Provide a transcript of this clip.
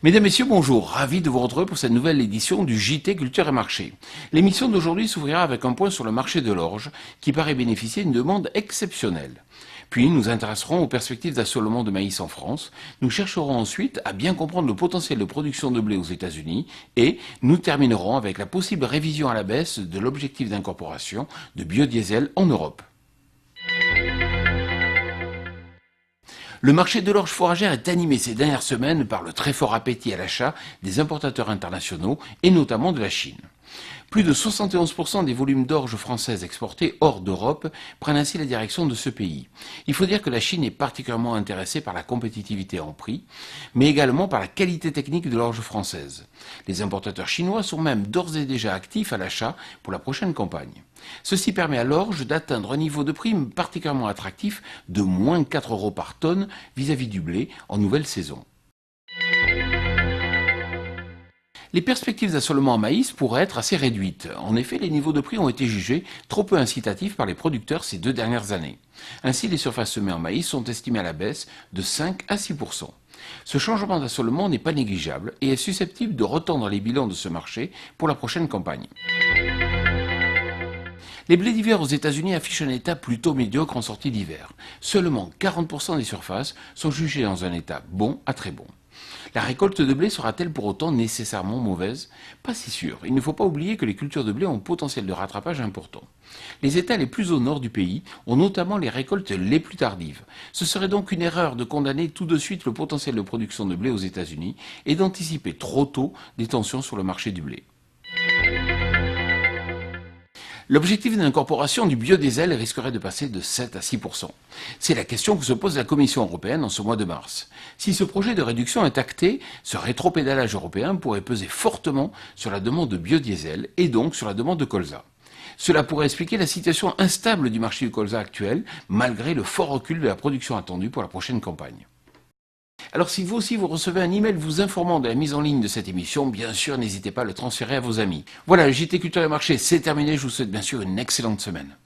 Mesdames, Messieurs, bonjour. Ravi de vous retrouver pour cette nouvelle édition du JT Culture et Marché. L'émission d'aujourd'hui s'ouvrira avec un point sur le marché de l'orge qui paraît bénéficier d'une demande exceptionnelle. Puis nous intéresserons aux perspectives d'assolement de maïs en France. Nous chercherons ensuite à bien comprendre le potentiel de production de blé aux États-Unis et nous terminerons avec la possible révision à la baisse de l'objectif d'incorporation de biodiesel en Europe. Le marché de l'orge fourragère est animé ces dernières semaines par le très fort appétit à l'achat des importateurs internationaux et notamment de la Chine. Plus de 71% des volumes d'orge françaises exportés hors d'Europe prennent ainsi la direction de ce pays. Il faut dire que la Chine est particulièrement intéressée par la compétitivité en prix, mais également par la qualité technique de l'orge française. Les importateurs chinois sont même d'ores et déjà actifs à l'achat pour la prochaine campagne. Ceci permet à l'orge d'atteindre un niveau de prix particulièrement attractif de moins 4 € par tonne vis-à-vis du blé en nouvelle saison. Les perspectives d'assolement en maïs pourraient être assez réduites. En effet, les niveaux de prix ont été jugés trop peu incitatifs par les producteurs ces 2 dernières années. Ainsi, les surfaces semées en maïs sont estimées à la baisse de 5 à 6%. Ce changement d'assolement n'est pas négligeable et est susceptible de retendre les bilans de ce marché pour la prochaine campagne. Les blés d'hiver aux États-Unis affichent un état plutôt médiocre en sortie d'hiver. Seulement 40% des surfaces sont jugées dans un état bon à très bon. La récolte de blé sera-t-elle pour autant nécessairement mauvaise? Pas si sûr. Il ne faut pas oublier que les cultures de blé ont un potentiel de rattrapage important. Les États les plus au nord du pays ont notamment les récoltes les plus tardives. Ce serait donc une erreur de condamner tout de suite le potentiel de production de blé aux États-Unis et d'anticiper trop tôt des tensions sur le marché du blé. L'objectif d'incorporation du biodiesel risquerait de passer de 7 à 6%. C'est la question que se pose la Commission européenne en ce mois de mars. Si ce projet de réduction est acté, ce rétropédalage européen pourrait peser fortement sur la demande de biodiesel et donc sur la demande de colza. Cela pourrait expliquer la situation instable du marché du colza actuel, malgré le fort recul de la production attendue pour la prochaine campagne. Alors si vous aussi vous recevez un email vous informant de la mise en ligne de cette émission, bien sûr n'hésitez pas à le transférer à vos amis. Voilà, le JT Culture et Marché, c'est terminé, je vous souhaite bien sûr une excellente semaine.